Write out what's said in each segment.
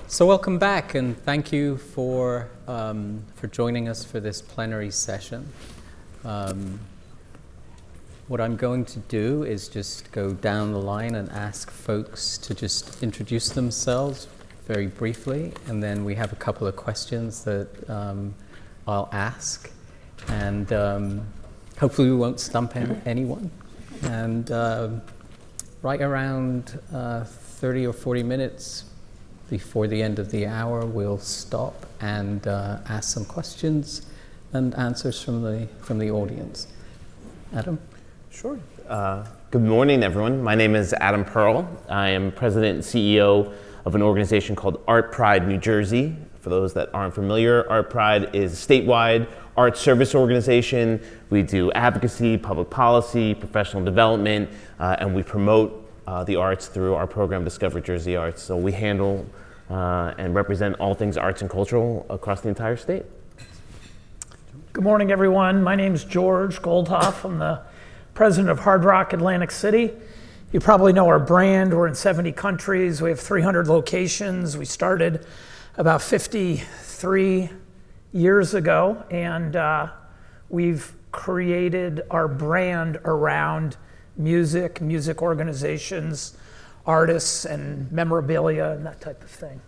So welcome back, and thank you for joining us for this plenary session. What I'm going to do is just go down the line and ask folks to just introduce themselves very briefly, and then we have a couple of questions that I'll ask, and hopefully we won't stump anyone. And right around 30 or 40 minutes before the end of the hour, we'll stop and ask some questions and answers from the audience. Adam? Sure. Good morning, everyone. My name is Adam Pearl. I am president and CEO of an organization called Art Pride New Jersey. For those that aren't familiar, Art Pride is a statewide art service organization. We do advocacy, public policy, professional development, and we promote the arts through our program, Discover Jersey Arts. So we handle and represent all things arts and cultural across the entire state. Good morning, everyone. My name is George Goldhoff. I'm the president of Hard Rock Atlantic City. You probably know our brand. We're in 70 countries. We have 300 locations. We started about 53 years ago, and we've created our brand around music organizations, artists, and memorabilia, and that type of thing.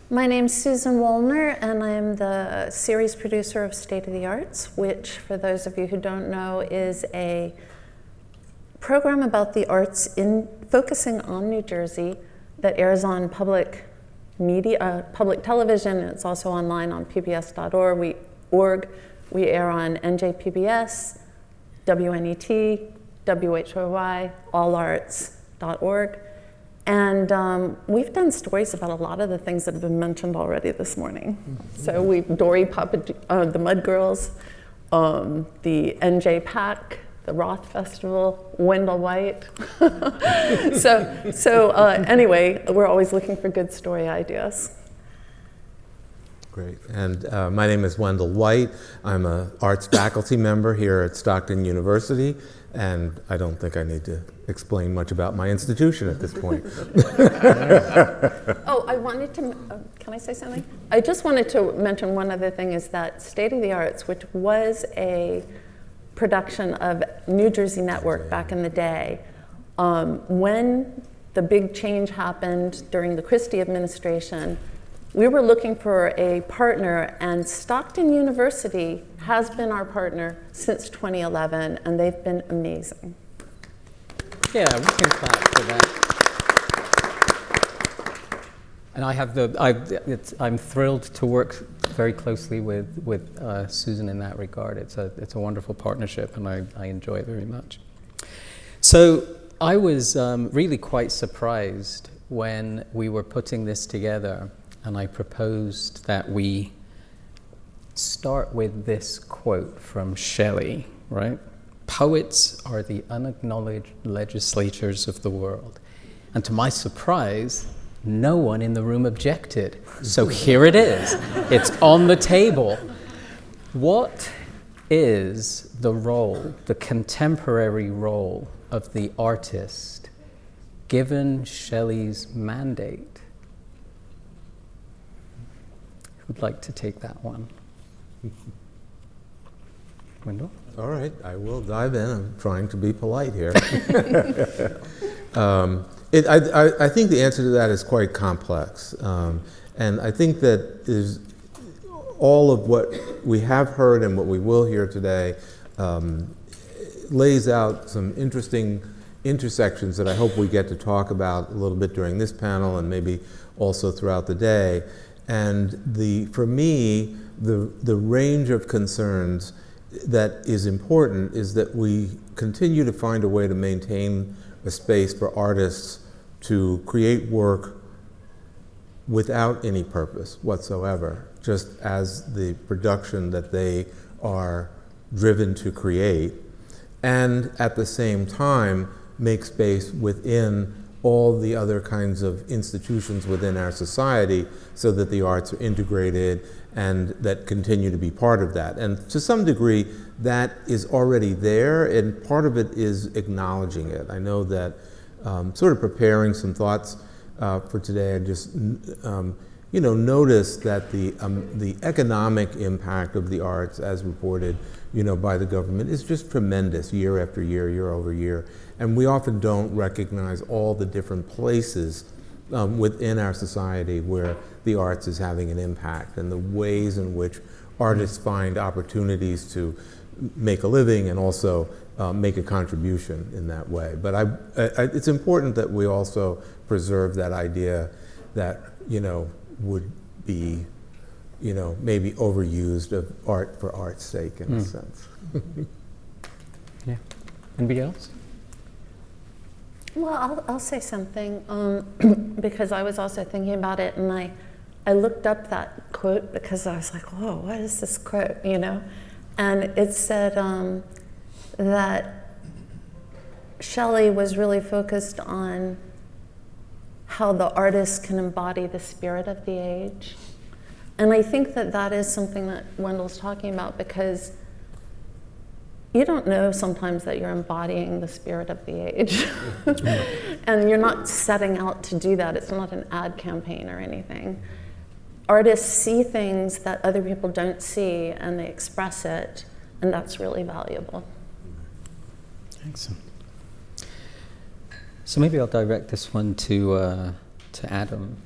My name's Susan Wollner, and I'm the series producer of State of the Arts, which, for those of you who don't know, is a program about the arts focusing on New Jersey that airs on public media, public television, and it's also online on pbs.org. We air on NJPBS, WNET, WHOY, allarts.org. And we've done stories about a lot of the things that have been mentioned already this morning. Mm-hmm. So Dory the Mud Girls, the NJ Pack, the Roth Festival, Wendell White. Anyway, we're always looking for good story ideas. Great, and my name is Wendell White. I'm an arts faculty member here at Stockton University, and I don't think I need to explain much about my institution at this point. Oh, I wanted to, can I say something? I just wanted to mention one other thing, is that State of the Arts, which was a production of New Jersey Network back in the day, when the big change happened during the Christie administration, we were looking for a partner, and Stockton University has been our partner since 2011, and they've been amazing. Yeah, we can clap for that. And I'm thrilled to work very closely with Susan in that regard. It's a wonderful partnership, and I enjoy it very much. So I was really quite surprised when we were putting this together, and I proposed that we start with this quote from Shelley, right? Poets are the unacknowledged legislators of the world. And to my surprise, no one in the room objected. So here it is. It's on the table. What is the role, the contemporary role of the artist, given Shelley's mandate? Who'd like to take that one? Wendell? All right, I will dive in. I'm trying to be polite here. I think the answer to that is quite complex. And I think that is all of what we have heard and what we will hear today lays out some interesting intersections that I hope we get to talk about a little bit during this panel and maybe also throughout the day. And for me, the range of concerns that is important is that we continue to find a way to maintain a space for artists to create work without any purpose whatsoever, just as the production that they are driven to create, and at the same time make space within all the other kinds of institutions within our society so that the arts are integrated and that continue to be part of that. And to some degree, that is already there, and part of it is acknowledging it. I know that sort of preparing some thoughts for today, I just noticed that the economic impact of the arts, as reported, by the government, is just tremendous year after year, year over year, and we often don't recognize all the different places within our society where the arts is having an impact, and the ways in which artists find opportunities to make a living and also make a contribution in that way. But it's important that we also preserve that idea that would be maybe overused of art for art's sake in a sense. Yeah. Anybody else? Well, I'll say something because I was also thinking about it, and I looked up that quote because I was like, whoa, what is this quote, And it said that Shelley was really focused on how the artist can embody the spirit of the age. And I think that is something that Wendell's talking about, because you don't know sometimes that you're embodying the spirit of the age. And you're not setting out to do that. It's not an ad campaign or anything. Artists see things that other people don't see, and they express it, and that's really valuable. Excellent. So maybe I'll direct this one to Adam.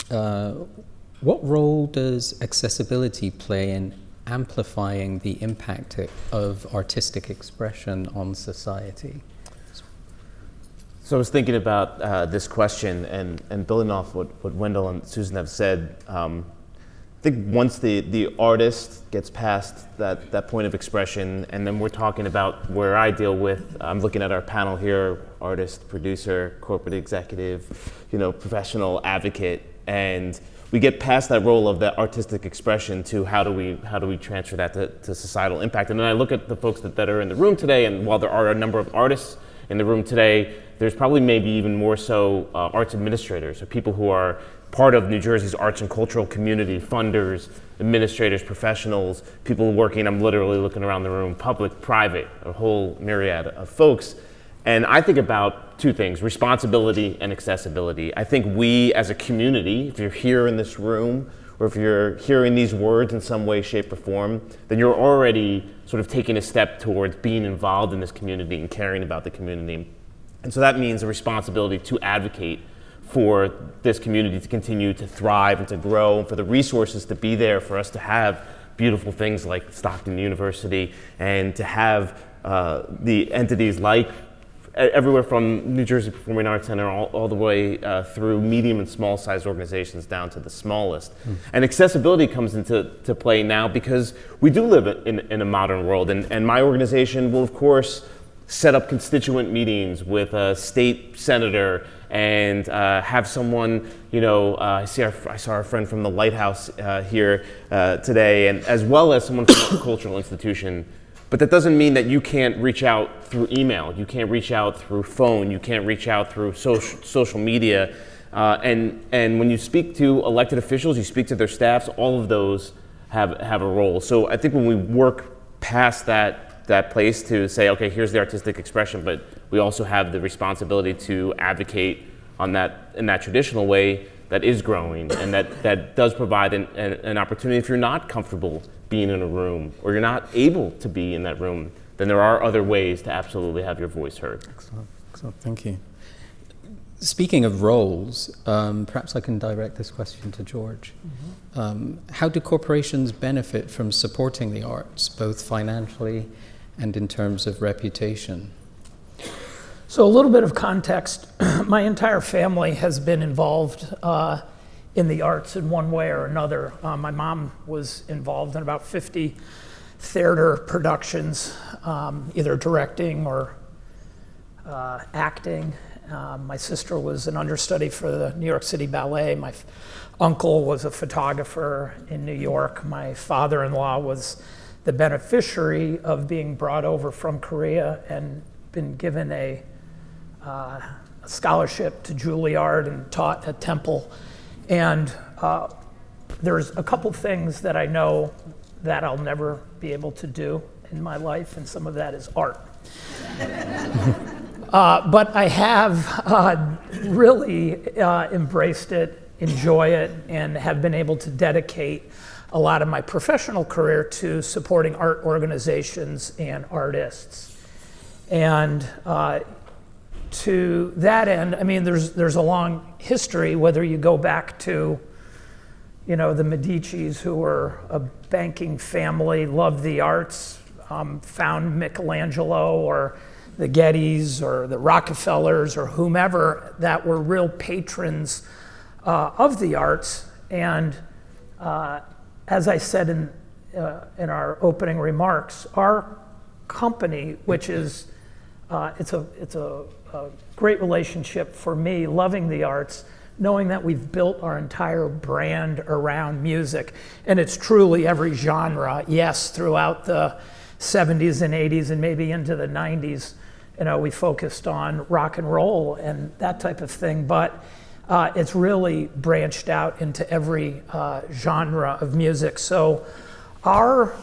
What role does accessibility play in amplifying the impact of artistic expression on society? So I was thinking about this question, and building off what Wendell and Susan have said. I think once the artist gets past that point of expression, and then we're talking about where I deal with, I'm looking at our panel here, artist, producer, corporate executive, professional advocate, and we get past that role of that artistic expression to how do we transfer that to societal impact. And then I look at the folks that are in the room today, and while there are a number of artists in the room today, there's probably maybe even more so arts administrators, or people who are part of New Jersey's arts and cultural community, funders, administrators, professionals, people working, I'm literally looking around the room, public, private, a whole myriad of folks. And I think about two things, responsibility and accessibility. I think we as a community, if you're here in this room, or if you're hearing these words in some way, shape, or form, then you're already sort of taking a step towards being involved in this community and caring about the community. And so that means a responsibility to advocate for this community to continue to thrive and to grow, and for the resources to be there for us to have beautiful things like Stockton University, and to have the entities like everywhere from New Jersey Performing Arts Center all the way through medium and small size organizations down to the smallest. And accessibility comes into play now because we do live in a modern world, and my organization will of course set up constituent meetings with a state senator and have someone, I saw our friend from the Lighthouse here today, and as well as someone from a cultural institution. But that doesn't mean that you can't reach out through email, you can't reach out through phone, you can't reach out through social media. And when you speak to elected officials, you speak to their staffs, all of those have a role. So I think when we work past that place to say, okay, here's the artistic expression, but we also have the responsibility to advocate in that traditional way that is growing, and that does provide an opportunity. If you're not comfortable being in a room, or you're not able to be in that room, then there are other ways to absolutely have your voice heard. Excellent, thank you. Speaking of roles, perhaps I can direct this question to George. How do corporations benefit from supporting the arts, both financially and in terms of reputation? So a little bit of context. My entire family has been involved in the arts in one way or another. My mom was involved in about 50 theater productions, either directing or acting. My sister was an understudy for the New York City Ballet. My uncle was a photographer in New York. My father-in-law was the beneficiary of being brought over from Korea and been given a scholarship to Juilliard and taught at Temple. And there's a couple things that I know that I'll never be able to do in my life, and some of that is art. But I have really embraced it, enjoy it, and have been able to dedicate a lot of my professional career to supporting art organizations and artists. And to that end, I mean, there's a long history, whether you go back to, you know, the Medicis, who were a banking family, loved the arts, found Michelangelo, or the Gettys, or the Rockefellers, or whomever that were real patrons of the arts. And as I said in our opening remarks, our company, which is it's a great relationship for me, loving the arts, knowing that we've built our entire brand around music, and it's truly every genre. Yes, throughout the 70s and 80s and maybe into the 90s, you know, we focused on rock and roll and that type of thing, but it's really branched out into every genre of music. So our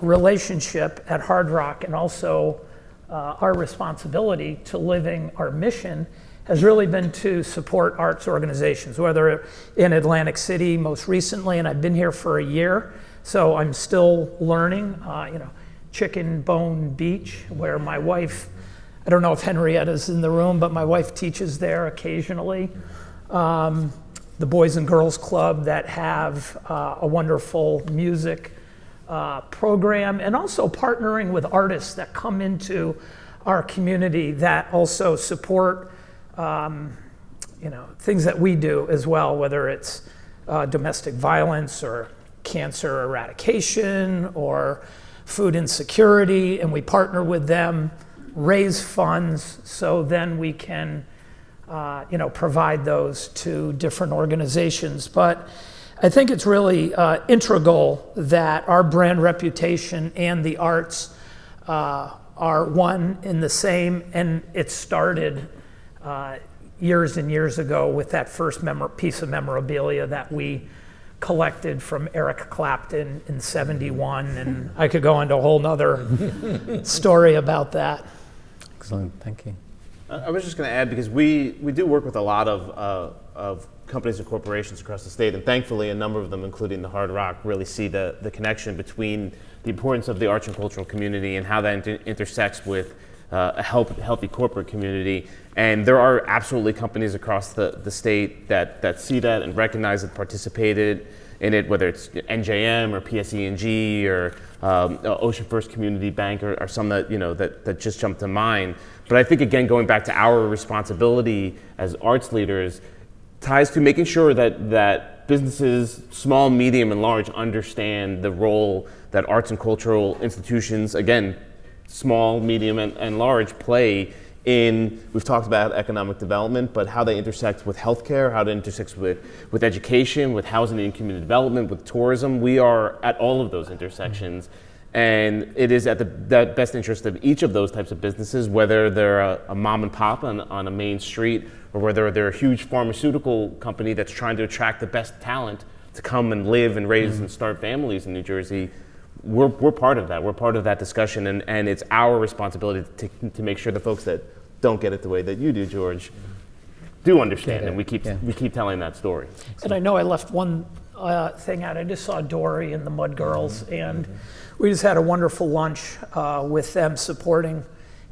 relationship at Hard Rock, and also our responsibility to living our mission, has really been to support arts organizations, whether in Atlantic City most recently, and I've been here for a year, so I'm still learning, you know, Chicken Bone Beach, where my wife, I don't know if Henrietta's in the room, but my wife teaches there occasionally. The Boys and Girls Club that have a wonderful music program, and also partnering with artists that come into our community that also support you know, things that we do as well, whether it's domestic violence or cancer eradication or food insecurity, and we partner with them, raise funds, so then we can you know, provide those to different organizations. But I think it's really integral that our brand reputation and the arts are one and the same, and it started years and years ago with that first piece of memorabilia that we collected from Eric Clapton in '71, and I could go into a whole nother story about that. Excellent, thank you. I was just going to add, because we do work with a lot of companies and corporations across the state, and thankfully a number of them, including the Hard Rock, really see the connection between the importance of the arts and cultural community and how that intersects with a healthy corporate community. And there are absolutely companies across the state that see that and recognize it, participated in it, whether it's NJM or PSE&G or Ocean First Community Bank or some that, you know, that just jump to mind. But I think, again, going back to our responsibility as arts leaders, ties to making sure that businesses, small, medium, and large, understand the role that arts and cultural institutions, again, small, medium, and large, play in, we've talked about economic development, but how they intersect with healthcare, how they intersect with education, with housing and community development, with tourism. We are at all of those intersections. And it is at the best interest of each of those types of businesses, whether they're a mom and pop on a main street, or whether they're a huge pharmaceutical company that's trying to attract the best talent to come and live and raise and start families in New Jersey. We're part of that. We're part of that discussion, and it's our responsibility to make sure the folks that don't get it the way that you do, George, do understand, and we keep telling that story. And I know I left one thing out. I just saw Dory and the Mud Girls, and we just had a wonderful lunch with them, supporting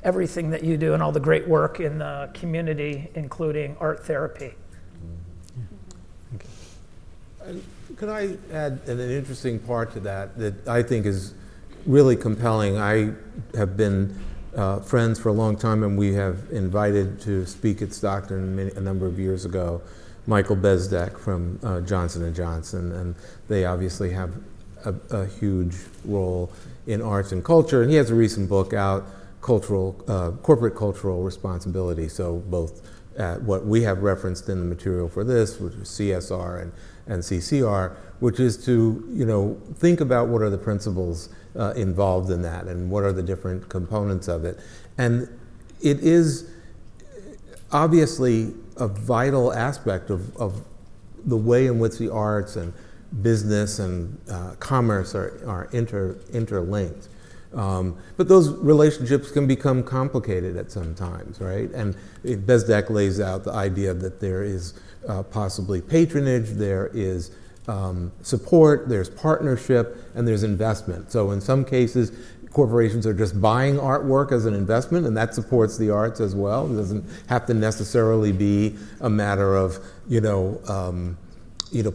everything that you do and all the great work in the community, including art therapy. Could I add an interesting part to that I think is really compelling? I have been friends for a long time, and we have invited to speak at Stockton a number of years ago Michael Bezdek from Johnson & Johnson, and they obviously have a huge role in arts and culture, and he has a recent book out, Corporate Cultural Responsibility, so both what we have referenced in the material for this, which is CSR and CCR, which is to, you know, think about what are the principles involved in that and what are the different components of it. And it is obviously a vital aspect of the way in which the arts and business and commerce are interlinked. But those relationships can become complicated at some times, right? And Bezdek lays out the idea that there is possibly patronage, there is support, there's partnership, and there's investment. So in some cases, corporations are just buying artwork as an investment, and that supports the arts as well. It doesn't have to necessarily be a matter of,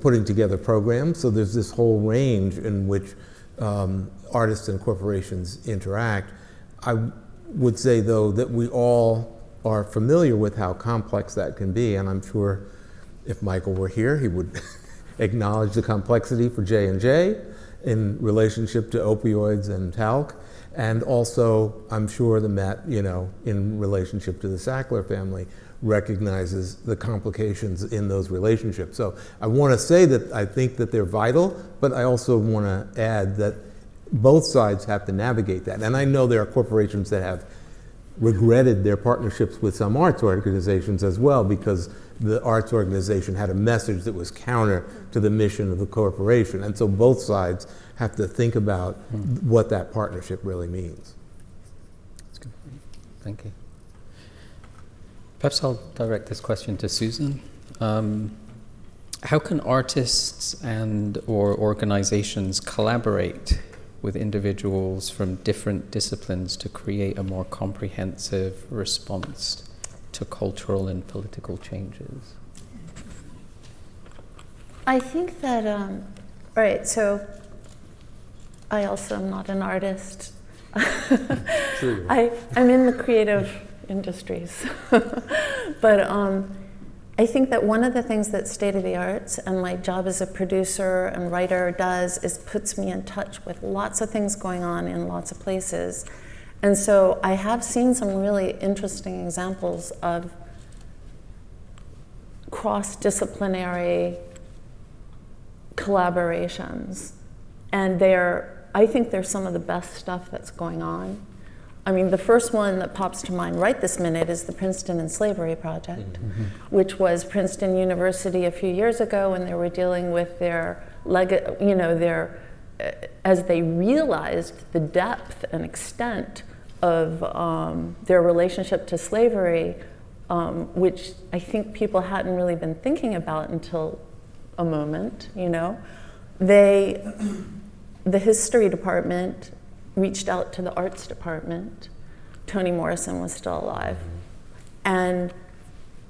putting together programs. So there's this whole range in which artists and corporations interact. I would say, though, that we all are familiar with how complex that can be, and I'm sure if Michael were here, he would acknowledge the complexity for J&J in relationship to opioids and talc, and also I'm sure the Met, in relationship to the Sackler family, recognizes the complications in those relationships. So I want to say that I think that they're vital, but I also want to add that both sides have to navigate that. And I know there are corporations that have regretted their partnerships with some arts organizations as well, because the arts organization had a message that was counter to the mission of the corporation. And so both sides have to think about what that partnership really means. That's good. Thank you. Perhaps I'll direct this question to Susan. How can artists and or organizations collaborate with individuals from different disciplines to create a more comprehensive response to cultural and political changes? I think that, right, so I also am not an artist. True. I'm in the creative industries. But I think that one of the things that State of the Arts and my job as a producer and writer does is puts me in touch with lots of things going on in lots of places. And so I have seen some really interesting examples of cross-disciplinary collaborations. And I think they're some of the best stuff that's going on. I mean, the first one that pops to mind right this minute is the Princeton and Slavery Project, which was Princeton University a few years ago when they were dealing with as they realized the depth and extent of their relationship to slavery, which I think people hadn't really been thinking about until a moment, The history department reached out to the arts department. Toni Morrison was still alive. And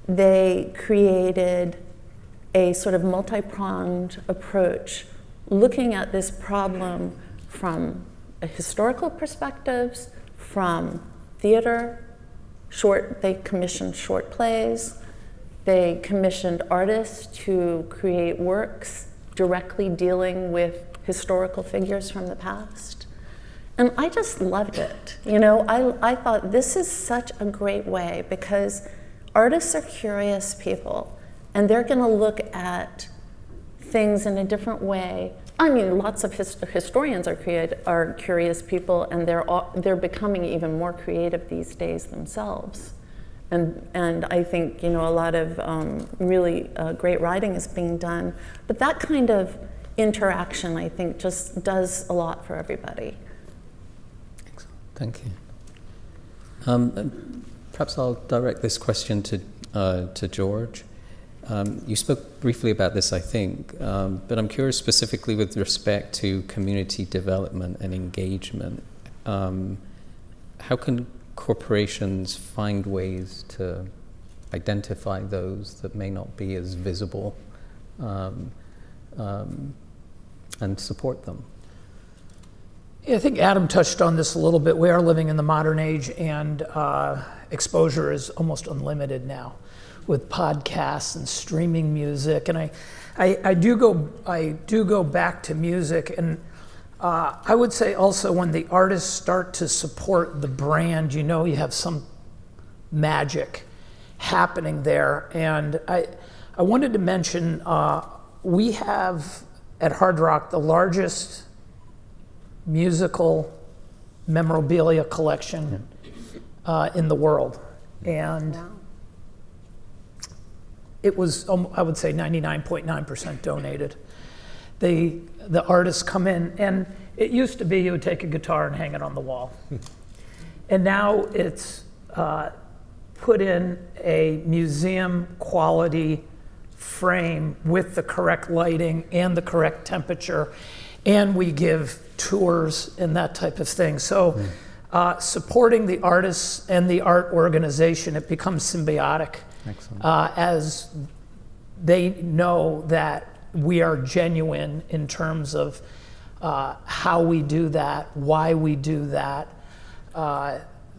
they created a sort of multi-pronged approach looking at this problem from a historical perspectives, from theater, they commissioned short plays, they commissioned artists to create works directly dealing with historical figures from the past. And I just loved it. I thought this is such a great way because artists are curious people and they're going to look at things in a different way. I mean, lots of historians are curious people, and they're becoming even more creative these days themselves. And I think a lot of really great writing is being done. But that kind of interaction, I think, just does a lot for everybody. Thank you. Perhaps I'll direct this question to George. You spoke briefly about this, I think, but I'm curious specifically with respect to community development and engagement. How can corporations find ways to identify those that may not be as visible and support them? Yeah, I think Adam touched on this a little bit. We are living in the modern age, and exposure is almost unlimited now with podcasts and streaming music. And I do go back to music, and I would say also when the artists start to support the brand, you have some magic happening there. And I wanted to mention we have at Hard Rock the largest musical memorabilia collection in the world, and it was, I would say, 99.9% donated. The artists come in, and It used to be you would take a guitar and hang it on the wall. And now it's put in a museum quality frame with the correct lighting and the correct temperature, and we give tours and that type of thing. So supporting the artists and the art organization, it becomes symbiotic. Excellent. As they know that we are genuine in terms of how we do that, why we do that.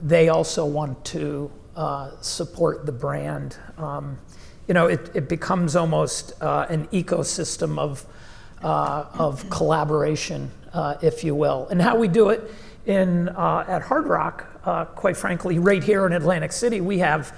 They also want to support the brand. It becomes almost an ecosystem of collaboration, if you will. And how we do it at Hard Rock, quite frankly, right here in Atlantic City, we have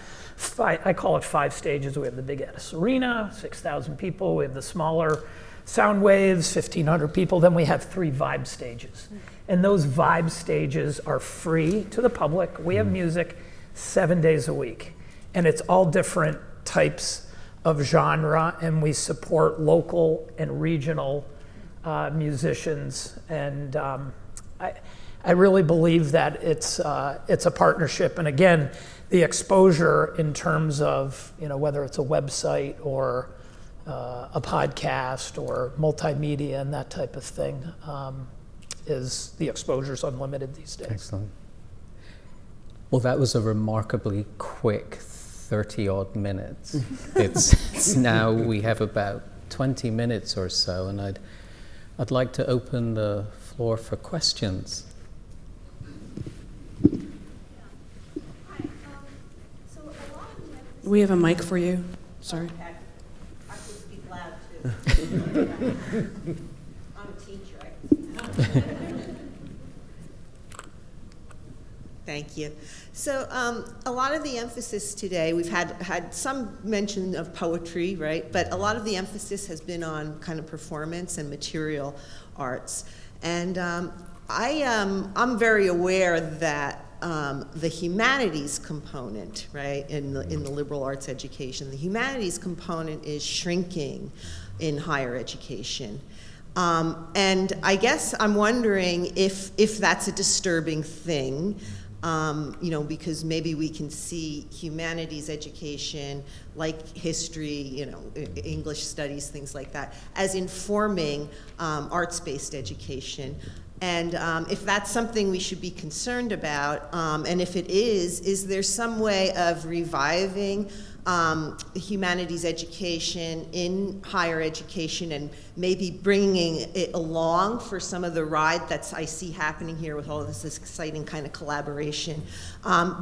I call it 5 stages. We have the big Edis Arena, 6,000 people. We have the smaller Sound Waves, 1,500 people. Then we have 3 Vibe stages. And those Vibe stages are free to the public. We have music 7 days a week. And it's all different types of genre, and we support local and regional musicians. And I really believe that it's a partnership. And again, the exposure in terms of whether it's a website or a podcast or multimedia and that type of thing, is the exposure's unlimited these days. Excellent. Well, that was a remarkably quick 30-odd minutes. It's now we have about 20 minutes or so, and I'd like to open the floor for questions. We have a mic for you. Sorry. I could speak loud too. I'm a teacher. Thank you. So a lot of the emphasis today, we've had some mention of poetry, right? But a lot of the emphasis has been on kind of performance and material arts. And I'm very aware that the humanities component, right, in the liberal arts education, the humanities component is shrinking in higher education. And I guess I'm wondering if that's a disturbing thing, because maybe we can see humanities education, like history, English studies, things like that, as informing arts-based education. And if that's something we should be concerned about, and if it is there some way of reviving humanities education in higher education and maybe bringing it along for some of the ride I see happening here with all of this exciting kind of collaboration?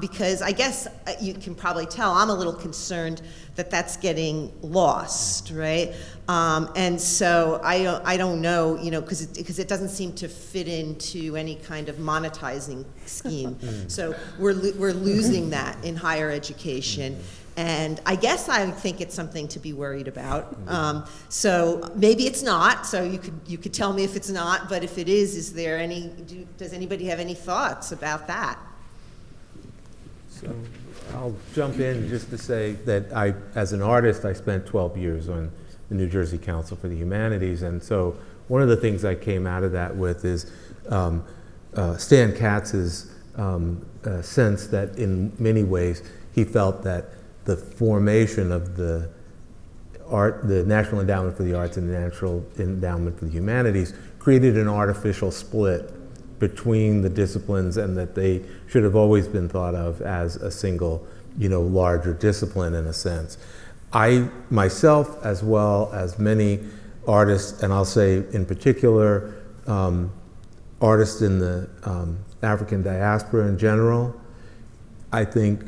Because I guess you can probably tell I'm a little concerned that that's getting lost, right? And so I don't know, because it doesn't seem to fit into any kind of monetizing scheme. So we're losing that in higher education. And I guess I think it's something to be worried about. So maybe it's not. So you could tell me if it's not. But if it is there does anybody have any thoughts about that? So I'll jump in just to say that as an artist, I spent 12 years on the New Jersey Council for the Humanities. And so one of the things I came out of that with is Stan Katz's sense that in many ways he felt that the formation of the National Endowment for the Arts and the National Endowment for the Humanities created an artificial split between the disciplines, and that they should have always been thought of as a single, larger discipline in a sense. I myself, as well as many artists, and I'll say in particular, artists in the African diaspora in general, I think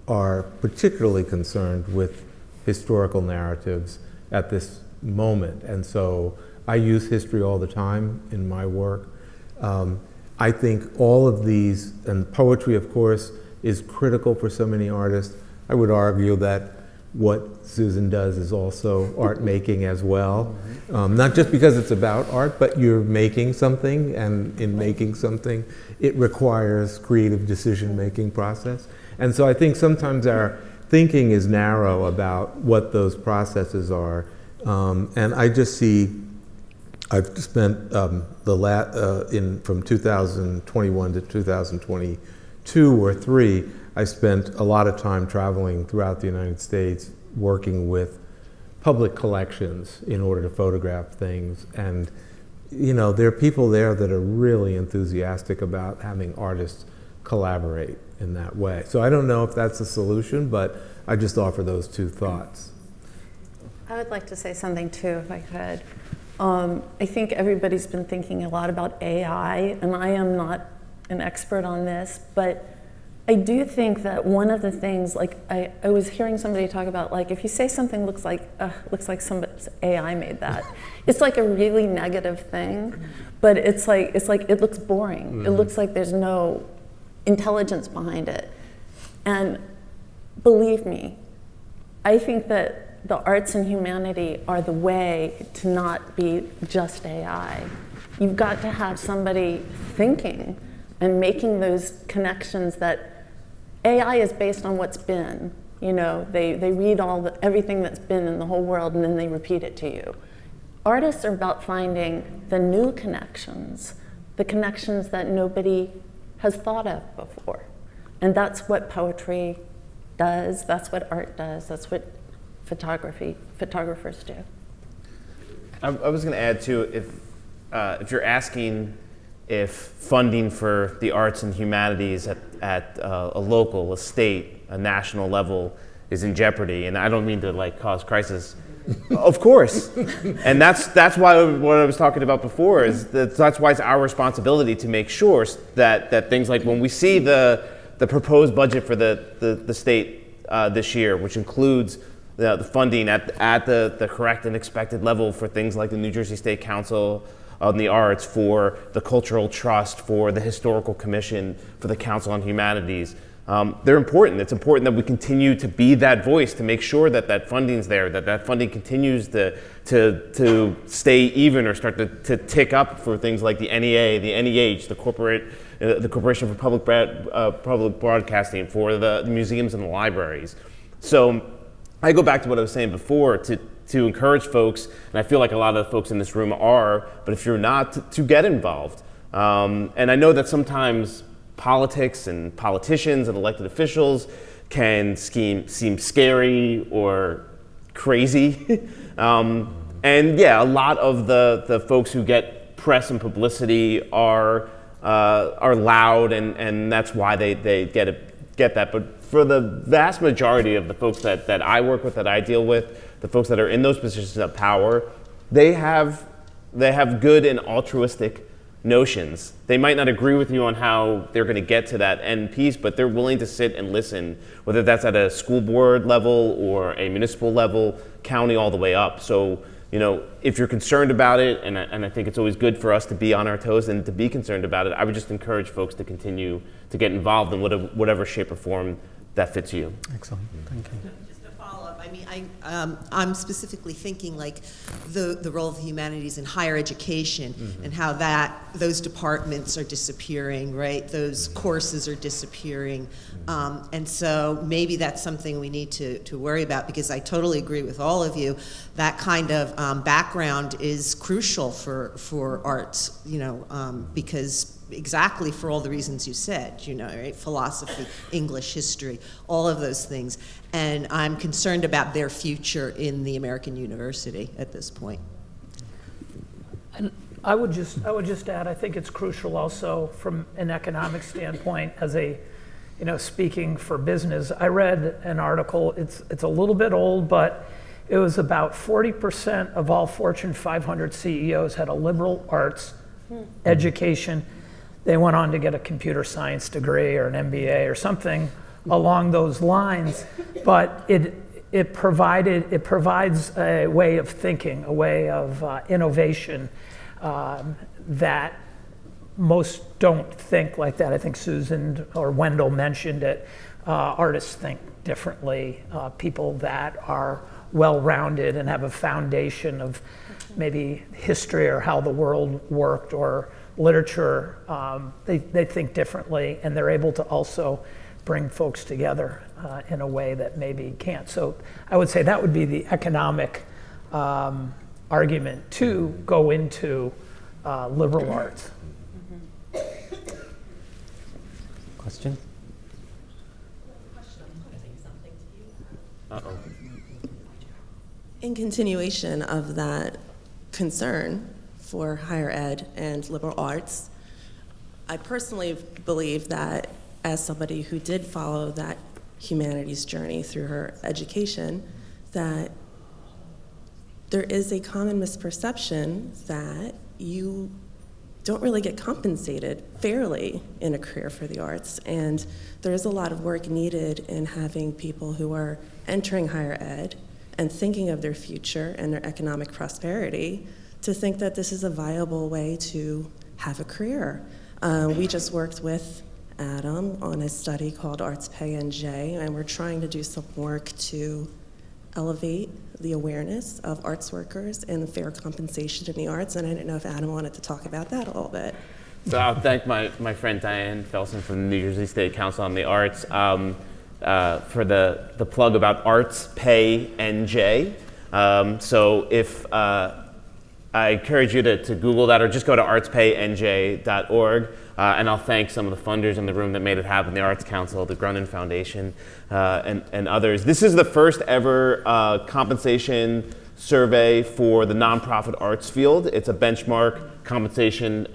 are particularly concerned with historical narratives at this moment. And so I use history all the time in my work. I think all of these, and poetry, of course, is critical for so many artists. I would argue that what Susan does is also art making as well. Not just because it's about art, but you're making something, and in making something, it requires creative decision-making process. And so I think sometimes our thinking is narrow about what those processes are. And I just see I've spent from 2021 to 2022 or 3, I spent a lot of time traveling throughout the United States working with public collections in order to photograph things. And, there are people there that are really enthusiastic about having artists collaborate in that way. So I don't know if that's a solution, but I just offer those 2 thoughts. I would like to say something too, if I could. I think everybody's been thinking a lot about AI, and I am not an expert on this, but I do think that one of the things, like I was hearing somebody talk about, like if you say something looks like somebody's AI made that, it's like a really negative thing, but it's like it looks boring. Mm-hmm. It looks like there's no intelligence behind it, and believe me, I think that the arts and humanity are the way to not be just AI. You've got to have somebody thinking and making those connections that AI is based on what's been. They read everything that's been in the whole world and then they repeat it to you. Artists are about finding the new connections, the connections that nobody has thought of before. And that's what poetry does, that's what art does, that's what photographers do. I was going to add too, if you're asking if funding for the arts and humanities at a local, a state, a national level is in jeopardy, and I don't mean to cause crisis. Of course, and that's why what I was talking about before is that's why it's our responsibility to make sure that things like when we see the proposed budget for the state this year, which includes the funding at the correct and expected level for things like the New Jersey State Council on the Arts, for the Cultural Trust, for the Historical Commission, for the Council on Humanities. They're important. It's important that we continue to be that voice to make sure that funding's there, that funding continues to stay even or start to tick up for things like the NEA, the NEH, the Corporation for Public Broadcasting, for the museums and the libraries. So I go back to what I was saying before to encourage folks, and I feel like a lot of the folks in this room are, but if you're not, to get involved. And I know that sometimes politics and politicians and elected officials can seem scary or crazy. And yeah, a lot of the folks who get press and publicity are loud, and that's why they get that. But for the vast majority of the folks that I work with, that I deal with, the folks that are in those positions of power, they have good and altruistic notions. They might not agree with you on how they're going to get to that end piece, but they're willing to sit and listen, whether that's at a school board level or a municipal level, county, all the way up. So, if you're concerned about it, and I think it's always good for us to be on our toes and to be concerned about it, I would just encourage folks to continue to get involved in whatever shape or form that fits you. Excellent, thank you. Just a follow-up. I mean, I'm specifically thinking like the role of the humanities in higher education, mm-hmm. and how those departments are disappearing, right? Those courses are disappearing. And so maybe that's something we need to worry about, because I totally agree with all of you. That kind of background is crucial for arts, because exactly for all the reasons you said, right? Philosophy, English, history, all of those things. And I'm concerned about their future in the American university at this point. And I would just add, I think it's crucial also from an economic standpoint, as speaking for business. I read an article, it's a little bit old, but it was about 40% of all Fortune 500 CEOs had a liberal arts education. They went on to get a computer science degree or an MBA or something along those lines, but it provides a way of thinking, a way of innovation that most don't think like that. I think Susan or Wendell mentioned it. Artists think differently. People that are well-rounded and have a foundation of maybe history or how the world worked or literature, they think differently, and they're able to also bring folks together in a way that maybe can't. So I would say that would be the economic argument to go into liberal arts. Question? Uh-oh. In continuation of that concern for higher ed and liberal arts, I personally believe that as somebody who did follow that humanities journey through her education, that there is a common misperception that you don't really get compensated fairly in a career for the arts. And there is a lot of work needed in having people who are entering higher ed and thinking of their future and their economic prosperity to think that this is a viable way to have a career. We just worked with Adam on a study called Arts Pay NJ, and we're trying to do some work to elevate the awareness of arts workers and fair compensation in the arts. And I didn't know if Adam wanted to talk about that a little bit. So I'll thank my friend Diane Felsen from the New Jersey State Council on the Arts for the plug about Arts Pay NJ. So if I encourage you to Google that or just go to artspaynj.org. And I'll thank some of the funders in the room that made it happen, the Arts Council, the Grunin Foundation, and others. This is the first ever compensation survey for the nonprofit arts field. It's a benchmark compensation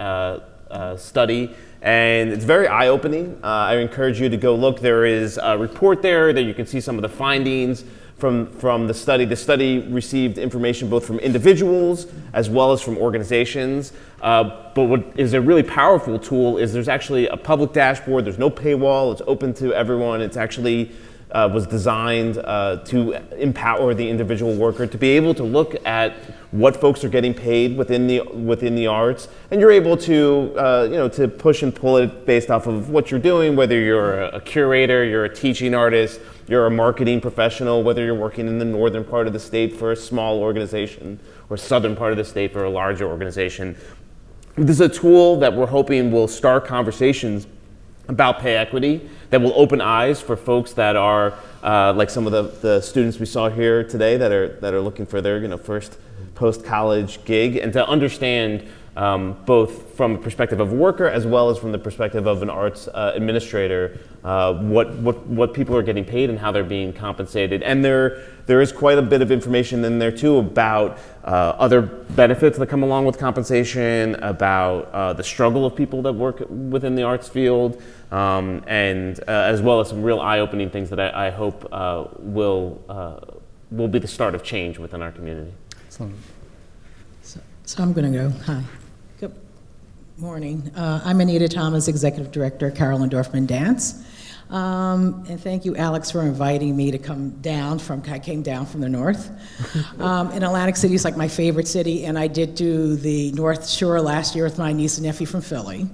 study, and it's very eye-opening. I encourage you to go look. There is a report there that you can see some of the findings from the study. The study received information both from individuals as well as from organizations. But what is a really powerful tool is there's actually a public dashboard. There's no paywall. It's open to everyone. It's actually was designed to empower the individual worker to be able to look at what folks are getting paid within the arts, and you're able to to push and pull it based off of what you're doing, whether you're a curator, you're a teaching artist, you're a marketing professional, whether you're working in the northern part of the state for a small organization or southern part of the state for a larger organization. This is a tool that we're hoping will start conversations about pay equity, that will open eyes for folks that are like some of the students we saw here today that are looking for their first post-college gig, and to understand both from the perspective of a worker as well as from the perspective of an arts administrator what people are getting paid and how they're being compensated. And there is quite a bit of information in there too about other benefits that come along with compensation, about the struggle of people that work within the arts field, and as well as some real eye-opening things that I hope will be the start of change within our community. Excellent. So I'm going to go. Hi. Good morning. I'm Anita Thomas, Executive Director, Carolyn Dorfman Dance. And thank you, Alex, for inviting me to come down I came down from the north. And Atlantic City is like my favorite city, and I did do the North Shore last year with my niece and nephew from Philly.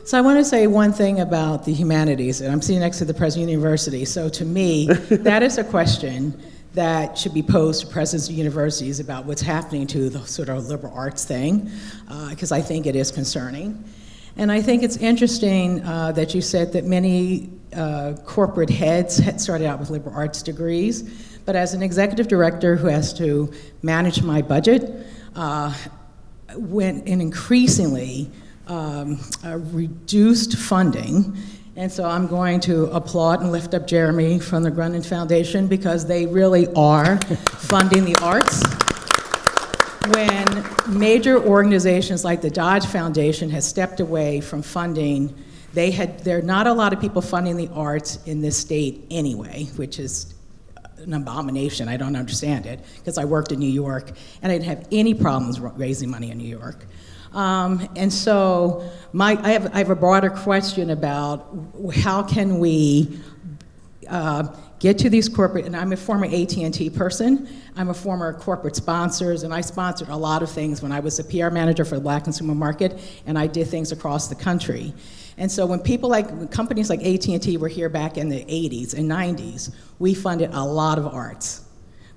So I want to say one thing about the humanities, and I'm sitting next to the President of the University. So to me, that is a question that should be posed to presidents of universities about what's happening to the sort of liberal arts thing, because I think it is concerning. And I think it's interesting that you said that many corporate heads had started out with liberal arts degrees, but as an executive director who has to manage my budget, went in increasingly reduced funding. And so I'm going to applaud and lift up Jeremy from the Grunin Foundation, because they really are funding the arts. When major organizations like the Dodge Foundation has stepped away from funding, there are not a lot of people funding the arts in this state anyway, which is an abomination. I don't understand it, because I worked in New York and I didn't have any problems raising money in New York. And so I have a broader question about how can we get to these corporate, and I'm a former AT&T person, I'm a former corporate sponsors, and I sponsored a lot of things when I was a PR manager for the Black consumer market, and I did things across the country. And so when companies like AT&T were here back in the 80s and 90s, we funded a lot of arts.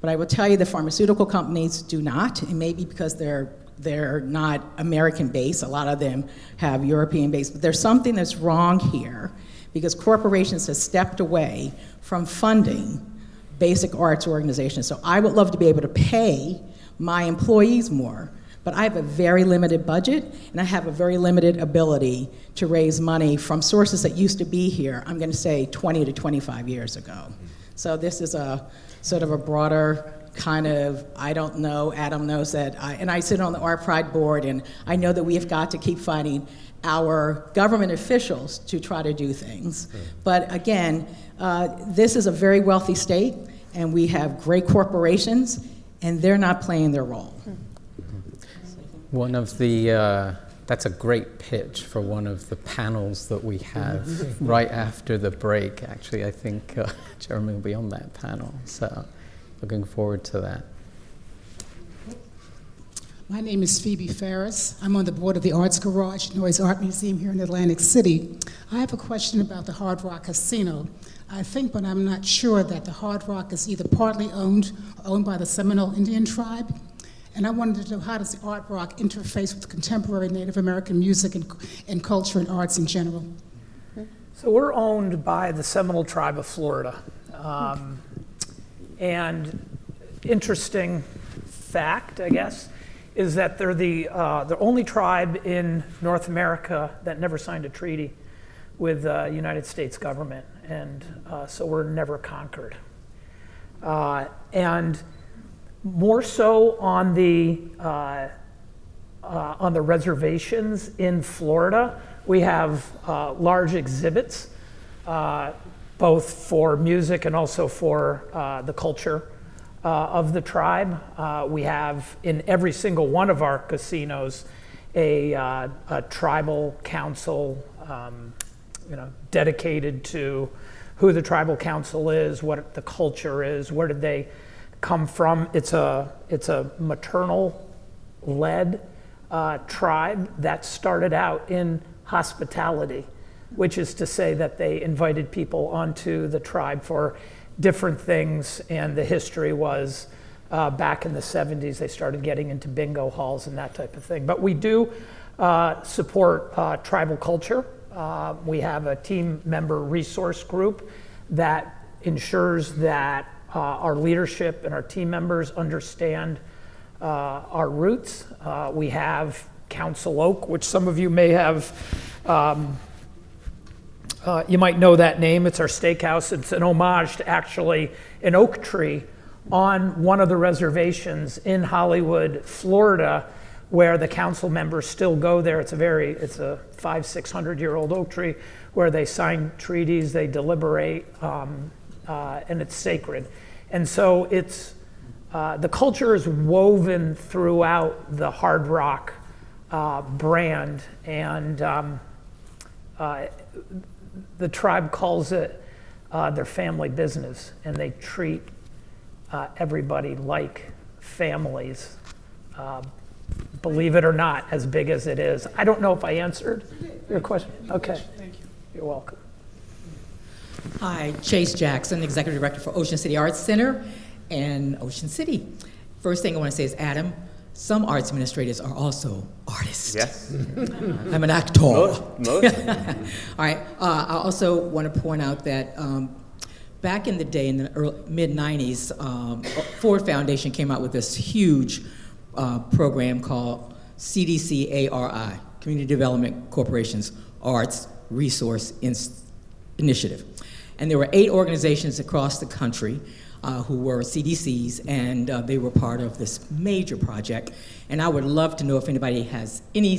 But I will tell you the pharmaceutical companies do not, and maybe because they're not American-based. A lot of them have European-based. But there's something that's wrong here, because corporations have stepped away from funding basic arts organizations. So I would love to be able to pay my employees more. But I have a very limited budget, and I have a very limited ability to raise money from sources that used to be here, I'm going to say 20 to 25 years ago. So this is a sort of a broader kind of, I don't know, Adam knows that, and I sit on the Art Pride board, and I know that we have got to keep fighting our government officials to try to do things. But again, this is a very wealthy state, and we have great corporations, and they're not playing their role. One of the, that's a great pitch for one of the panels that we have right after the break. Actually, I think Jeremy will be on that panel, so looking forward to that. My name is Phoebe Ferris. I'm on the board of the Arts Garage, Noyes Art Museum here in Atlantic City. I have a question about the Hard Rock Casino. I think, but I'm not sure, that the Hard Rock is either partly owned by the Seminole Indian tribe. And I wanted to know, how does the Art Rock interface with contemporary Native American music and culture and arts in general? So we're owned by the Seminole Tribe of Florida. And interesting fact, I guess, is that they're the only tribe in North America that never signed a treaty with the United States government. And so we're never conquered. And more so on the reservations in Florida, we have large exhibits, both for music and also for the culture of the tribe. We have in every single one of our casinos a tribal council, dedicated to who the tribal council is, what the culture is, where did they come from. It's a maternal-led tribe that started out in hospitality, which is to say that they invited people onto the tribe for different things, and the history was back in the 70s they started getting into bingo halls and that type of thing. But we do support tribal culture. We have a team member resource group that ensures that our leadership and our team members understand our roots. We have Council Oak, which some of you may have, you might know that name. It's our steakhouse. It's an homage to actually an oak tree on one of the reservations in Hollywood, Florida, where the council members still go there. It's a 500-600-year-old oak tree where they sign treaties, they deliberate, and it's sacred. And so it's the culture is woven throughout the Hard Rock brand, and the tribe calls it their family business, and they treat everybody like families, believe it or not, as big as it is. I don't know if I answered your question. Okay. Thank you. You're welcome. Hi, Chase Jackson, Executive Director for Ocean City Arts Center in Ocean City. First thing I want to say is, Adam, some arts administrators are also artists. Yes. I'm an actor. Most. All right. I also want to point out that back in the day, in the mid-'90s, Ford Foundation came out with this huge program called CDC-ARI, Community Development Corporation's Arts Resource Initiative. And there were 8 organizations across the country who were CDCs, and they were part of this major project. And I would love to know if anybody has any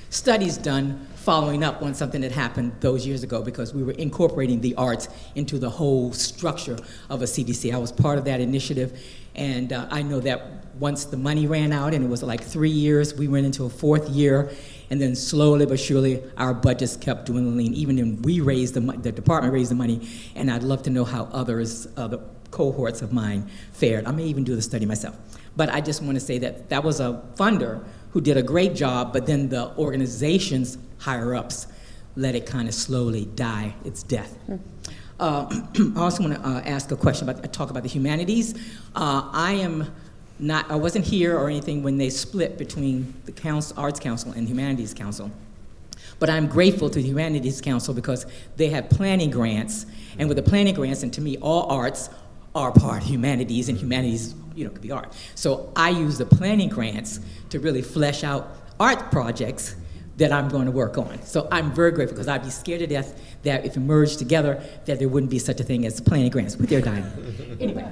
studies done following up on something that happened those years ago, because we were incorporating the arts into the whole structure of a CDC. I was part of that initiative, and I know that once the money ran out, and it was like 3 years, we went into a 4th year, and then slowly but surely our budgets kept dwindling. Even when we raised the department raised the money, and I'd love to know how others, the cohorts of mine fared. I may even do the study myself. But I just want to say that that was a funder who did a great job, but then the organization's higher-ups let it kind of slowly die its death. I also want to ask a question talk about the humanities. I wasn't here or anything when they split between the Arts Council and Humanities Council. But I'm grateful to the Humanities Council because they have planning grants, and with the planning grants, and to me, all arts are part of humanities, and humanities could be art. So I use the planning grants to really flesh out art projects that I'm going to work on. So I'm very grateful, because I'd be scared to death that if we merged together, that there wouldn't be such a thing as planning grants, but they're dying. Anyway,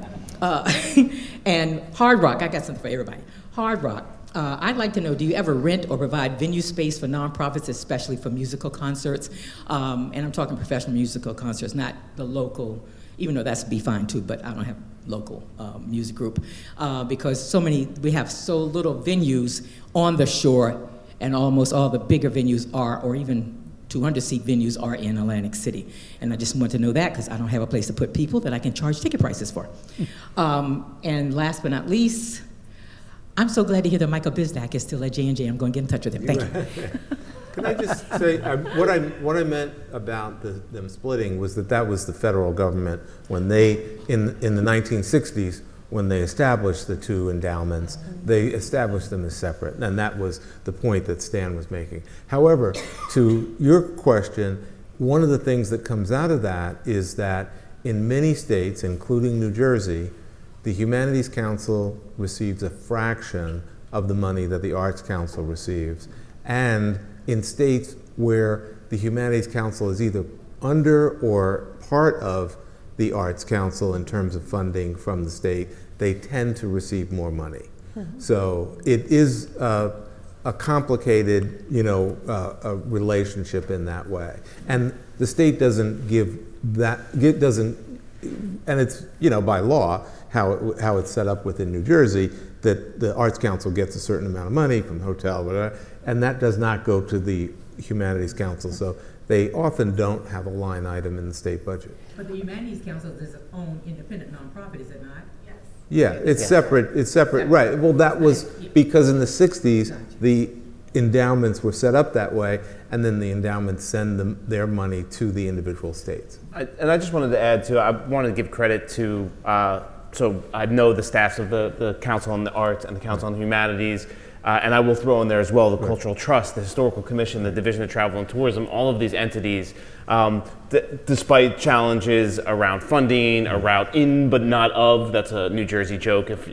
and Hard Rock, I got something for everybody. Hard Rock, I'd like to know, do you ever rent or provide venue space for nonprofits, especially for musical concerts? And I'm talking professional musical concerts, not the local, even though that's be fine too, but I don't have local music group, because we have so little venues on the shore, and almost all the bigger venues are, or even 200-seat venues are in Atlantic City. And I just want to know that, because I don't have a place to put people that I can charge ticket prices for. And last but not least, I'm so glad to hear that Michael Bizdak is still at J&J. I'm going to get in touch with him. Thank you. Can I just say, what I meant about them splitting was that was the federal government when they, in the 1960s, when they established the two endowments, they established them as separate, and that was the point that Stan was making. However, to your question, one of the things that comes out of that is that in many states, including New Jersey, the Humanities Council receives a fraction of the money that the Arts Council receives. And in states where the Humanities Council is either under or part of the Arts Council in terms of funding from the state, they tend to receive more money. So it is a complicated, a relationship in that way. And the state doesn't give that, it doesn't, and it's, by law, how it's set up within New Jersey, that the Arts Council gets a certain amount of money from the hotel, whatever, and that does not go to the Humanities Council. So they often don't have a line item in the state budget. But the Humanities Council is its own independent nonprofit, is it not? Yes. Yeah, it's separate. It's separate, right? Well, that was because in the '60s the endowments were set up that way, and then the endowments send their money to the individual states. And I just wanted to add I wanted to give credit to. So I know the staffs of the Council on the Arts and the Council on the Humanities. And I will throw in there as well the Cultural Trust, the Historical Commission, the Division of Travel and Tourism, all of these entities, despite challenges around funding, around in but not of, that's a New Jersey joke if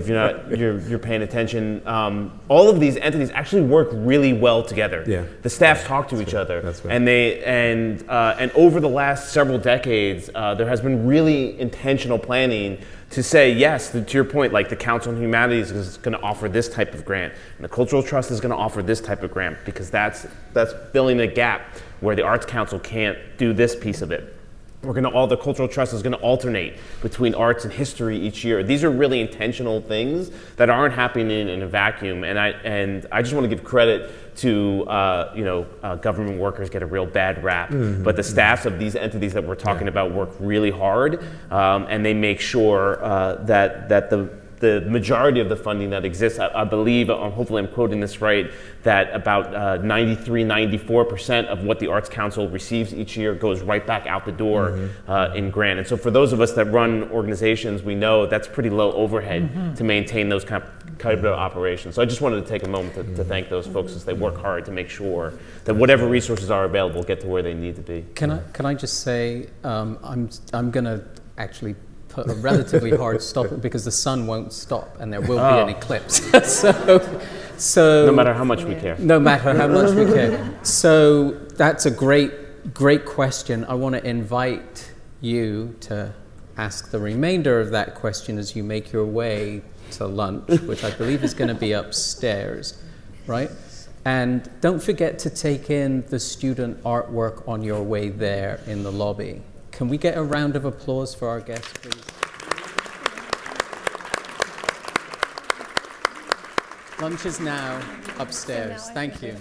you're paying attention, all of these entities actually work really well together. Yeah. The staffs talk to each other. That's right. And over the last several decades, there has been really intentional planning to say, yes, to your point, like the Council on Humanities is going to offer this type of grant, and the Cultural Trust is going to offer this type of grant, because that's filling a gap where the Arts Council can't do this piece of it. The Cultural Trust is going to alternate between arts and history each year. These are really intentional things that aren't happening in a vacuum, and I just want to give credit to government workers get a real bad rap, but the staffs of these entities that we're talking about work really hard, and they make sure that the majority of the funding that exists, I believe, hopefully I'm quoting this right, that about 94% of what the Arts Council receives each year goes right back out the door in grant. And so for those of us that run organizations, we know that's pretty low overhead to maintain those kind of operations. So I just wanted to take a moment to thank those folks as they work hard to make sure that whatever resources are available get to where they need to be. Can I just say, I'm going to actually put a relatively hard stop, because the sun won't stop and there will be an eclipse. so no matter how much we care. No matter how much we care. So that's a great question. I want to invite you to ask the remainder of that question as you make your way to lunch, which I believe is going to be upstairs, right? And don't forget to take in the student artwork on your way there in the lobby. Can we get a round of applause for our guests, please? Lunch is now upstairs. Thank you.